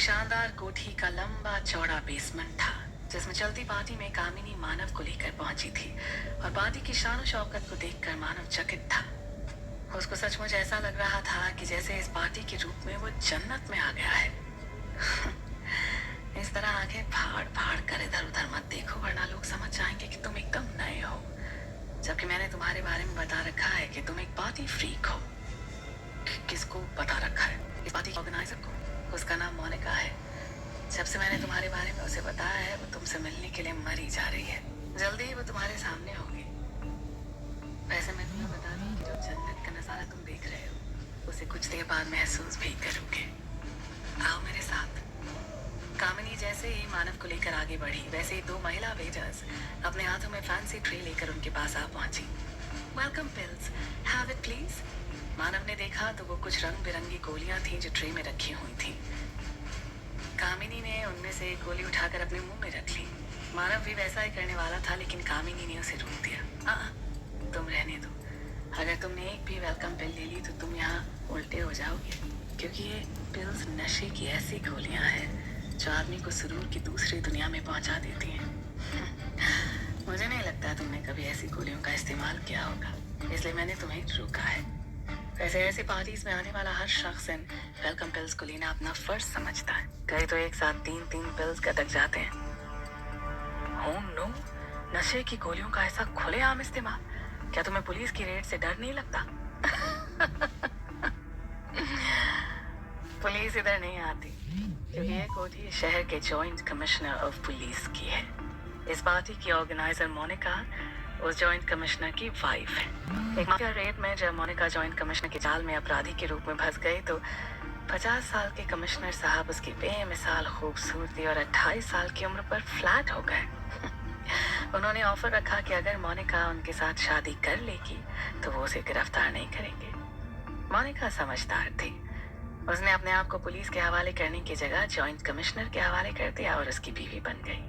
एक शानदार कोठी का लंबा चौड़ा बेसमेंट था जिसमें चलती पार्टी में कामिनी मानव को लेकर पहुंची थी और पार्टी की शान शौकत को देखकर मानव चकित था। उसको सचमुच ऐसा लग रहा था कि जैसे इस पार्टी के रूप में वो जन्नत में आ गया है। इस तरह आंखें फाड़ फाड़ कर इधर उधर मत देखो वरना लोग समझ जाएंगे कि तुम एकदम नए हो, जबकि मैंने तुम्हारे बारे में बता रखा है कि तुम एक पार्टी फ्रीक हो। किसको बता रखा है? इस पार्टी के ऑर्गेनाइजर को। उसका नाम मोनिका है। जब से मैंने तुम्हारे बारे में उसे बताया है वो तुमसे मिलने के लिए मरी जा रही है। जल्दी ही वो तुम्हारे सामने होगी। वैसे मैं तुम्हें बता दूं कि जो जन्नत का नजारा तुम देख रहे हो उसे कुछ देर बाद महसूस भी करोगे। आओ मेरे साथ। कामिनी जैसे ही मानव को लेकर आगे बढ़ी वैसे ही दो महिला वेटर्स अपने हाथों में फैंसी ट्रे लेकर उनके पास आ पहुंची। Welcome pills, have it please. Manav ने देखा तो वो कुछ रंग बिरंगी गोलियां थीं जो ट्रे में रखी हुई थीं। कामिनी ने उनमें से एक गोली उठाकर अपने मुंह में रख ली। मानव भी वैसा ही करने वाला था लेकिन कामिनी ने उसे रोक दिया। तुम रहने दो। अगर तुमने एक भी वेलकम पिल ले ली तो तुम यहाँ उल्टे हो जाओगे, क्योंकि ये पिल्स नशे की ऐसी गोलियां हैं जो आदमी को सुरूर की दूसरी दुनिया में पहुंचा देती हैं। मुझे नहीं लगता तुमने कभी ऐसी गोलियों का इस्तेमाल किया होगा, इसलिए मैंने तुम्हें रोका है। वैसे ऐसी पार्टीज में आने वाला हर शख्स इन वेलकम पिल्स को लेना अपना फर्ज समझता है। कई तो एक साथ 3-3 पिल्स गटक जाते हैं। ओह नो, नशे की गोलियों का ऐसा खुलेआम इस्तेमाल। क्या तुम्हें पुलिस की रेड से डर नहीं लगता? पुलिस इधर नहीं आती क्योंकि ये कोठी शहर के जॉइंट कमिश्नर ऑफ पुलिस की है। इस पार्टी की ऑर्गेनाइजर मोनिका उस जॉइंट कमिश्नर की वाइफ है। एक माफिया रेड में जब मोनिका जॉइंट कमिश्नर के जाल में अपराधी के रूप में फंस गई तो 50 साल के कमिश्नर साहब उसकी बेमिसाल खूबसूरती और 28 साल की उम्र पर फ्लैट हो गए। उन्होंने ऑफर रखा कि अगर मोनिका उनके साथ शादी कर लेगी तो वो उसे गिरफ्तार नहीं करेंगे। मोनिका समझदार थी। उसने अपने आप को पुलिस के हवाले करने की जगह जॉइंट कमिश्नर के हवाले कर दिया और उसकी बीवी बन गई।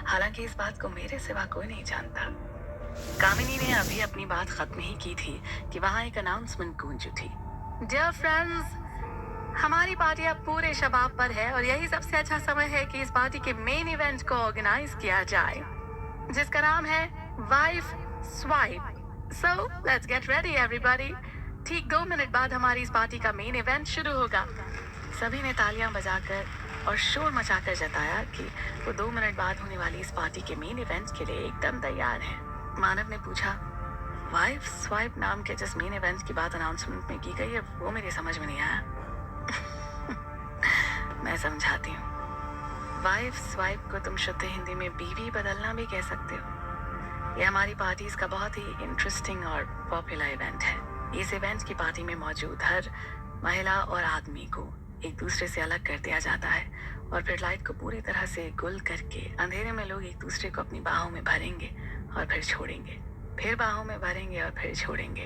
हालांकि इस बात को मेरे सिवा कोई नहीं जानता। कामिनी ने अभी अपनी बात खत्म ही की थी कि वहां एक अनाउंसमेंट गूंज उठी। डियर फ्रेंड्स, हमारी पार्टी अब पूरे शबाब पर है और यही सबसे अच्छा समय है कि इस पार्टी के मेन इवेंट को ऑर्गेनाइज किया जाए, जिसका नाम है wife swipe. So let's get ready everybody. ठीक 2 मिनट बाद हमारी इस पार्टी का मेन इवेंट शुरू होगा। सभी ने तालियां बजाकर और शोर मचाकर जताया कि वो 2 मिनट बाद होने वाली इस पार्टी के मेन इवेंट के लिए एकदम तैयार है। मानव ने पूछा, वाइफ स्वाइप नाम के जिस मेन इवेंट की बात अनाउंसमेंट में की गई है वो मेरी समझ में नहीं आया। मैं समझाती हूँ। वाइफ स्वाइप को तुम शुद्ध हिंदी में बीवी बदलना भी कह सकते हो। यह हमारी पार्टीज का बहुत ही इंटरेस्टिंग और पॉपुलर इवेंट है। इस इवेंट की पार्टी में मौजूद हर महिला और आदमी को एक दूसरे से अलग कर दिया जाता है और फिर लाइट को पूरी तरह से गुल करके अंधेरे में लोग एक दूसरे को अपनी बाहों में भरेंगे और फिर छोड़ेंगे, फिर बाहों में भरेंगे और फिर छोड़ेंगे।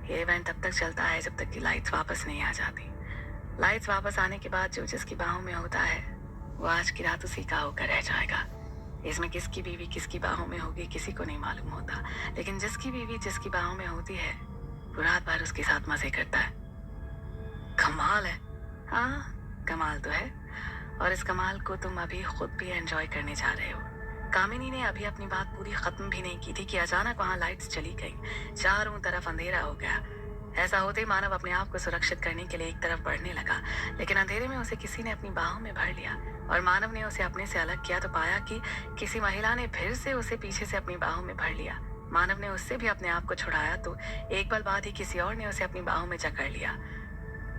ये इवेंट तब तक चलता है जब तक कि लाइट्स वापस नहीं आ जाती। लाइट्स वापस आने के बाद जो जिसकी बाहों में होता है वो आज की रात उसी का होकर रह जाएगा। इसमें किसकी बीवी किसकी बाहों में होगी किसी को नहीं मालूम होता, लेकिन जिसकी बीवी जिसकी बाहों में होती है वो रात भर उसके साथ मजे करता है। कमाल है। हाँ, कमाल तो है, और इस कमाल को तुम अभी खुद भी एंजॉय करने जा रहे हो। कामिनी ने अभी अपनी बात पूरी खत्म भी नहीं की थी कि अचानक वहां लाइट्स चली गई। चारों तरफ अंधेरा हो गया। ऐसा होते ही मानव अपने आप को सुरक्षित करने के लिए एक तरफ बढ़ने लगा, लेकिन अंधेरे में उसे किसी ने अपनी बाहों में भर लिया और मानव ने उसे अपने से अलग किया तो पाया कि किसी महिला ने फिर से उसे पीछे से अपनी बाहों में भर लिया। मानव ने उससे भी अपने आप को छुड़ाया तो एक पल बाद ही किसी और ने उसे अपनी बाहों में जकड़ लिया।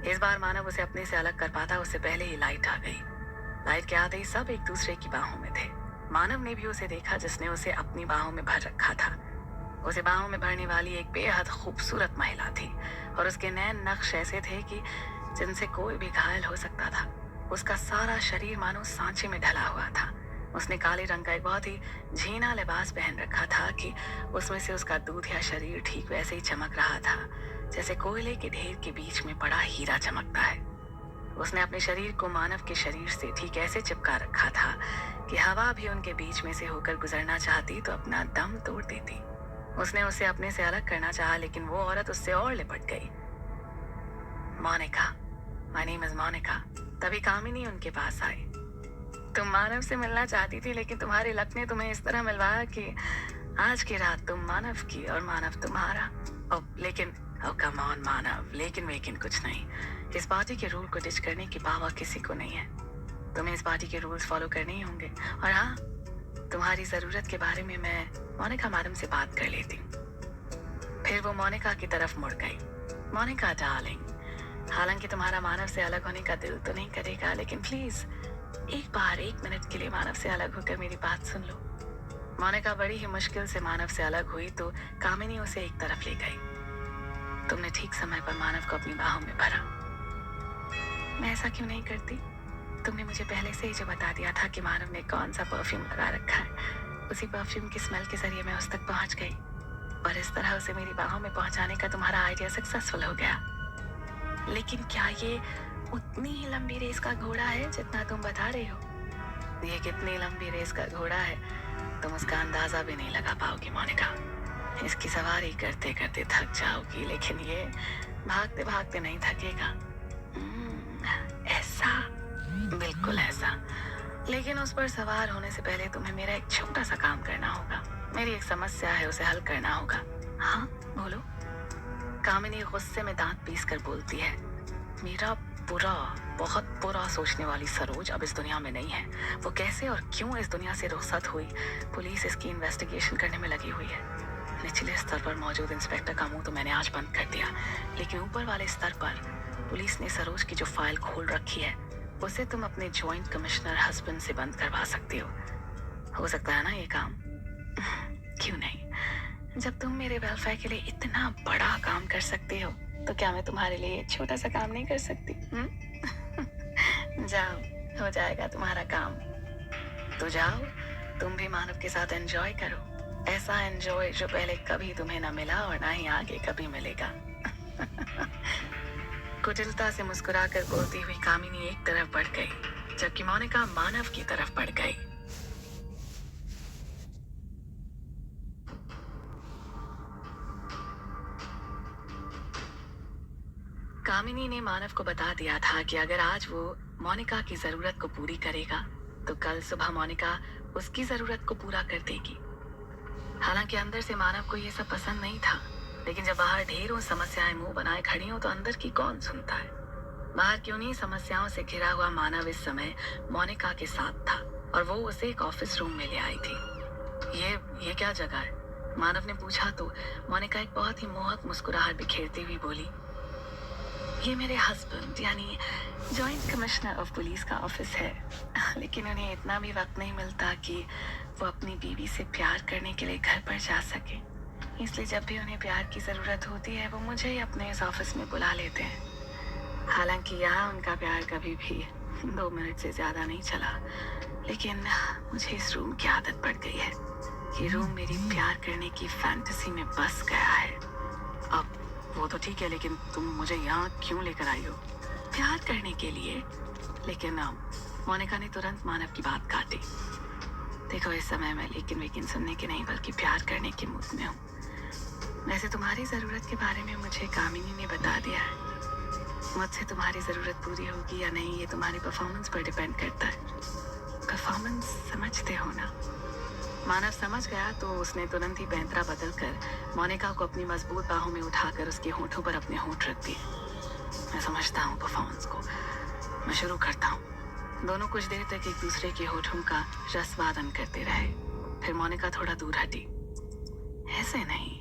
इस बार मानव उसे अपने से अलग कर पाता उससे पहले ही लाइट आ गई। लाइट के आते ही सब एक दूसरे की बाहों में थे। मानव ने भी उसे देखा जिसने उसे अपनी बाहों में भर रखा था। उसे बाहों में भरने वाली एक बेहद खूबसूरत महिला थी और उसके नैन नक्श ऐसे थे कि जिनसे कोई भी घायल हो सकता था। उसका सारा शरीर मानो सांचे में ढला हुआ था। उसने काले रंग का एक बहुत ही झीना लिबास पहन रखा था कि उसमें से उसका दूधिया शरीर ठीक वैसे ही चमक रहा था जैसे कोयले के ढेर के बीच में पड़ा हीरा चमकता है। उसने अपने शरीर को मानव के शरीर से ठीक ऐसे चिपका रखा था कि हवा भी उनके बीच में से होकर गुजरना चाहती तो अपना दम तोड़ देती। उसने उसे अपने से अलग करना चाहा लेकिन वो औरत उससे और लिपट गई। Monica, my name is Monica. तभी कामिनी उनके पास आई। तुम मानव से मिलना चाहती थी, लेकिन तुम्हारे लक ने तुम्हें इस तरह मिलवाया कि आज की रात तुम मानव की और मानव तुम्हारा। ओ कम ऑन मानव, लेकिन कुछ नहीं। इस पार्टी के रूल को डिच करने की पावर किसी को नहीं है। तुम्हें इस पार्टी के रूल्स फॉलो करने ही होंगे। और हाँ, तुम्हारी जरूरत के बारे में मैं मोनिका मैडम से बात कर लेती हूँ। फिर वो मोनिका की तरफ मुड़ गई। मोनिका डार्लिंग, हालांकि तुम्हारा मानव से अलग होने का दिल तो नहीं करेगा, लेकिन प्लीज एक मिनट के लिए मानव से अलग होकर मेरी बात सुन लो। मोनिका बड़ी ही मुश्किल से मानव से अलग हुई तो कामिनी उसे एक तरफ ले गई। तुमने ठीक समय पर मानव को अपनी बाहों में भरा। मैं ऐसा क्यों नहीं करती? तुमने मुझे पहले से ही जो बता दिया था कि मानव ने कौन सा परफ्यूम लगा रखा है, उसी परफ्यूम की स्मेल के जरिए मैं उस तक पहुंच गई और इस तरह उसे मेरी बाहों में पहुंचाने का तुम्हारा आइडिया सक्सेसफुल हो गया। लेकिन क्या ये उतनी ही लंबी रेस का घोड़ा है जितना तुम बता रहे हो? ये कितनी लंबी रेस का घोड़ा है तुम उसका अंदाजा भी नहीं लगा पाओगी मोनिका। इसकी सवारी करते करते थक जाओगी, लेकिन ये भागते भागते नहीं थकेगा। ऐसा, बिल्कुल ऐसा। लेकिन उस पर सवार होने से पहले तुम्हें मेरा एक छोटा सा काम करना होगा। मेरी एक समस्या है, उसे हल करना होगा। हाँ बोलो। कामिनी गुस्से में दांत पीस कर बोलती है। मेरा बहुत बुरा सोचने वाली सरोज अब इस दुनिया में नहीं है। वो कैसे और क्यों इस दुनिया से रुखसत हुई, पुलिस इसकी इन्वेस्टिगेशन करने में लगी हुई है। निचले स्तर पर मौजूद इंस्पेक्टर का मुंह तो मैंने आज बंद कर दिया, लेकिन ऊपर वाले स्तर पर पुलिस ने सरोज की जो फाइल खोल रखी है, उसे तुम अपने जॉइंट कमिश्नर हस्बैंड से बंद करवा सकती हो सकता है ना ये काम? क्यों नहीं? जब तुम मेरे वेलफेयर के लिए इतना बड़ा काम कर सकती हो, तो क्या मैं तुम्हारे लिए छोटा सा काम नहीं कर सकती? जाओ, हो जाएगा तुम्हारा काम। तो जाओ, तुम भी मानव के साथ एंजॉय करो। ऐसा एंजॉय जो पहले कभी तुम्हें ना मिला और ना ही आगे कभी मिलेगा। कुटिलता से मुस्कुराकर बोलती हुई कामिनी एक तरफ बढ़ गई, जबकि मोनिका मानव की तरफ बढ़ गई। कामिनी ने मानव को बता दिया था कि अगर आज वो मोनिका की जरूरत को पूरी करेगा तो कल सुबह मोनिका उसकी जरूरत को पूरा कर देगी। हालांकि अंदर से मानव को ये सब पसंद नहीं था, लेकिन जब बाहर ढेरों समस्याएं मुंह बनाए खड़ी हो तो अंदर की कौन सुनता है। बाहर की उन्हीं समस्याओं से घिरा हुआ मानव इस समय मोनिका के साथ था और वो उसे एक ऑफिस रूम में ले आई थी। ये क्या जगह है? मानव ने पूछा तो मोनिका एक बहुत ही मोहक मुस्कुराहट बिखेरती हुई बोली, ये मेरे हस्बैंड यानी जॉइंट कमिश्नर ऑफ पुलिस का ऑफिस है। लेकिन उन्हें इतना भी वक्त नहीं मिलता कि वो अपनी बीवी से प्यार करने के लिए घर पर जा सके, इसलिए जब भी उन्हें प्यार की ज़रूरत होती है वो मुझे ही अपने इस ऑफिस में बुला लेते हैं। हालांकि यहाँ उनका प्यार कभी भी 2 मिनट से ज़्यादा नहीं चला, लेकिन मुझे इस रूम की आदत पड़ गई है। ये रूम मेरी प्यार करने की फैंटेसी में बस गया है। अब वो तो ठीक है, लेकिन तुम मुझे यहाँ क्यों लेकर आई हो? प्यार करने के लिए। लेकिन मोनिका ने तुरंत मानव की बात काटी। देखो, इस समय मैं लेकिन सुनने के नहीं बल्कि प्यार करने के मूड में हूँ। वैसे तुम्हारी ज़रूरत के बारे में मुझे कामिनी ने बता दिया है। मुझसे तुम्हारी ज़रूरत पूरी होगी या नहीं ये तुम्हारी परफॉर्मेंस पर डिपेंड करता है। परफॉर्मेंस समझते हो ना? मानव समझ गया तो उसने तुरंत ही पैंतरा बदल कर मोनिका को अपनी मजबूत बाहों में उठाकर उसके होठों पर अपने होठ रख दिए। मैं समझता हूँ परफॉर्मेंस को, मैं शुरू करता हूँ। दोनों कुछ देर तक एक दूसरे के होठों का रसवादन करते रहे। फिर मोनिका थोड़ा दूर हटी। ऐसे नहीं,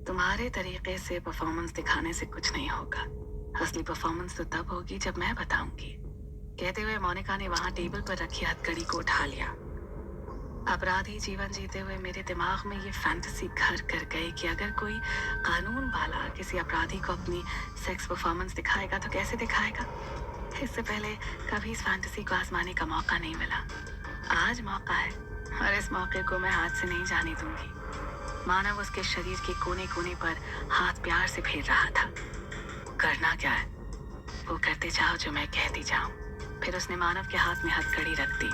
तुम्हारे तरीके से परफॉर्मेंस दिखाने से कुछ नहीं होगा। असली परफॉर्मेंस तो तब होगी जब मैं बताऊंगी। कहते हुए मोनिका ने वहां टेबल पर रखी हथकड़ी को उठा लिया। अपराधी जीवन जीते हुए मेरे दिमाग में ये फैंटेसी घर कर गई कि अगर कोई कानून वाला किसी अपराधी को अपनी सेक्स परफॉर्मेंस दिखाएगा तो कैसे दिखाएगा। इससे पहले कभी इस फैंटेसी को आजमाने का मौका नहीं मिला। आज मौका है और इस मौके को मैं हाथ से नहीं जाने दूंगी। मानव उसके शरीर के कोने कोने पर हाथ प्यार से फेर रहा था। करना क्या है? वो करते जाओ जो मैं कहती जाऊं। फिर उसने मानव के हाथ में हथकड़ी रख दी।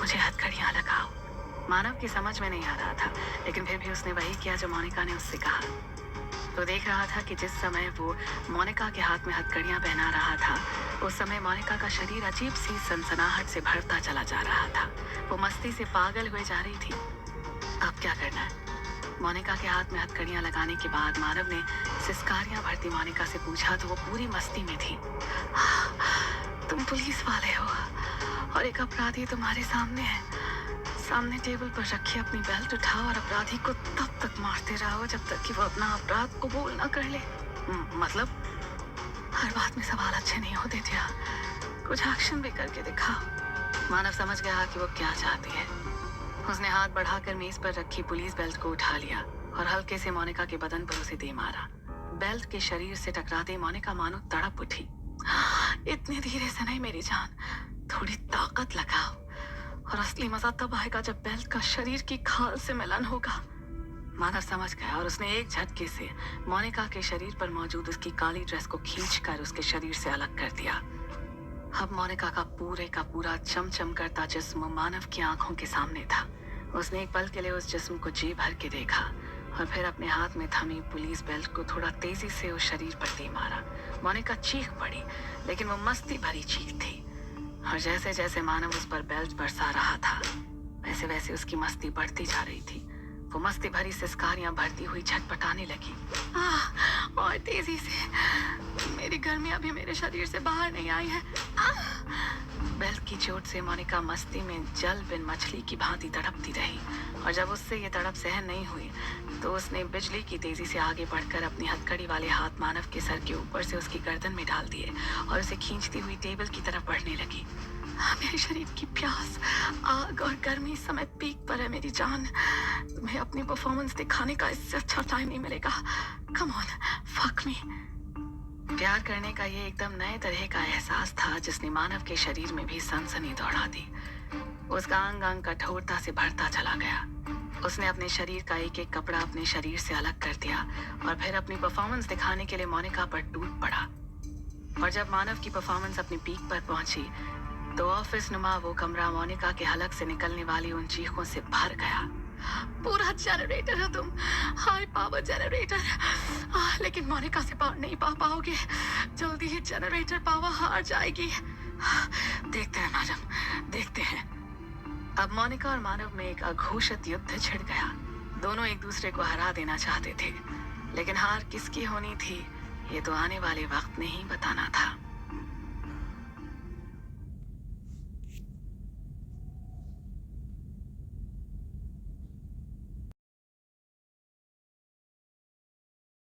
मुझे हथकड़ियां लगाओ। मानव की समझ में नहीं आ रहा था, लेकिन फिर भी उसने वही किया जो मोनिका ने उससे कहा। वो देख रहा था कि जिस समय वो मोनिका के हाथ में हथकड़ियां पहना रहा था, उस समय मोनिका का शरीर अजीब सी सनसनाहट से भरता चला जा रहा था। वो मस्ती से पागल हुए जा रही थी। अब क्या करना है? मोनिका के हाथ में हथकड़ियां लगाने के बाद मानव ने सिसकारियां भरती मोनिका से पूछा तो वो पूरी मस्ती में थी। तुम पुलिस वाले हो और एक अपराधी तुम्हारे सामने है। सामने टेबल पर रखी अपनी बेल्ट उठाओ और अपराधी को तब तक मारते रहो जब तक कि वो अपना अपराध कबूल ना कर ले। मतलब हर बात में सवाल अच्छे नहीं होते थे। कुछ एक्शन भी करके दिखाओ। मानव समझ गया कि वो क्या चाहती है। उसने हाथ बढ़ाकर मेज पर रखी पुलिस बेल्ट को उठा लिया और हल्के से मोनिका के बदन पर उसे दे मारा। बेल्ट के शरीर से टकराते मोनिका मानो तड़प उठी। इतने धीरे से नहीं मेरी जान, थोड़ी ताकत लगाओ और असली मजा तब आएगा जब बेल्ट का शरीर की खाल से मिलन होगा। मानव समझ गया और उसने एक झटके से मोनिका के शरीर पर मौजूद उसकी काली ड्रेस को खींचकर उसके शरीर से अलग कर दिया। अब मोनिका का पूरा चमचम करता जिस्म मानव की आंखों के सामने था। उसने एक पल के लिए उस जिस्म को जी भर के देखा और फिर अपने हाथ में थमी पुलिस बेल्ट को थोड़ा तेजी से उस शरीर पर दे मारा। मोनिका चीख पड़ी, लेकिन वो मस्ती भरी चीख थी और जैसे जैसे मानव उस पर बेल्ट बरसा रहा था, वैसे वैसे उसकी मस्ती बढ़ती जा रही थी। वो मस्ती भरी सिसकारियां भरती हुई झटपटाने लगी। और तेजी से, मेरी गर्मी अभी मेरे शरीर से बाहर नहीं आई है। बेल्ट की चोट से मोनिका मस्ती में जल बिन मछली की भांति तड़पती रही और जब उससे ये तड़प सहन नहीं हुई तो उसने बिजली की तेजी से आगे बढ़कर अपनी हथकड़ी वाले हाथ मानव के सर के ऊपर से उसकी गर्दन में डाल दिए और उसे खींचती हुई टेबल की तरफ बढ़ने लगी। मेरे शरीर की प्यास, आग और गर्मी इस समय पीक पर है मेरी जान। तुम्हें अपनी परफॉर्मेंस दिखाने का इससे अच्छा टाइम नहीं मिलेगा। Come on, fuck me. प्यार करने का ये एकदम नए तरह का एहसास था जिसने मानव के शरीर में भी सनसनी दौड़ा दी। उसका अंग अंग कठोरता से भरता चला गया। उसने अपने शरीर का एक एक कपड़ा अपने शरीर से अलग कर दिया और फिर अपनी परफॉर्मेंस दिखाने के लिए मोनिका पर टूट पड़ा। और जब मानव की परफॉर्मेंस अपनी पीक पर पहुंची तो ऑफिस नुमा वो कमरा मोनिका के हलक से निकलने वाली उन चीखों से भर गया। पूरा जनरेटर है तुम, हाई पावर जनरेटर। लेकिन मोनिका से पावर नहीं पा पाओगे। जल्दी ही जनरेटर पावर हार जाएगी। देखते हैं मैडम, देखते हैं। अब मोनिका और मानव में एक अघोषित युद्ध छिड़ गया। दोनों एक दूसरे को हरा देना चाहते थे, लेकिन हार किसकी होनी थी ये तो आने वाले वक्त में ही बताना था।